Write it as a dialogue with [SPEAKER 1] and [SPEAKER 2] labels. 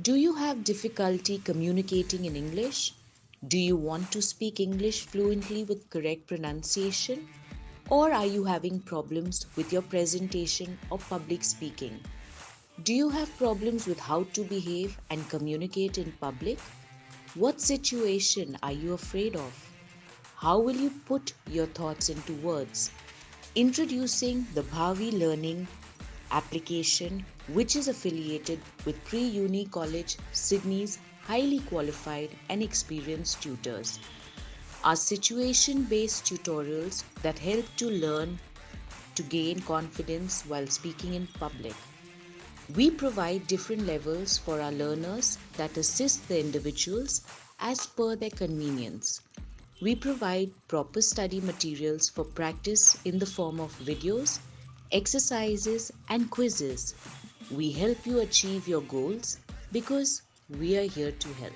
[SPEAKER 1] Do you have difficulty communicating in English? Do you want to speak English fluently with correct pronunciation? Or are you having problems with your presentation or public speaking? Do you have problems with how to behave and communicate in public? What situation are you afraid of? How will you put your thoughts into words? Introducing the Bhav-e learning application, which is affiliated with Priuni College, Sydney's highly qualified and experienced tutors, are situation based tutorials that help to learn to gain confidence while speaking in public. We provide different levels for our learners that assist the individuals as per their convenience. We provide proper study materials for practice in the form of videos, exercises, and quizzes. We help you achieve your goals because we are here to help.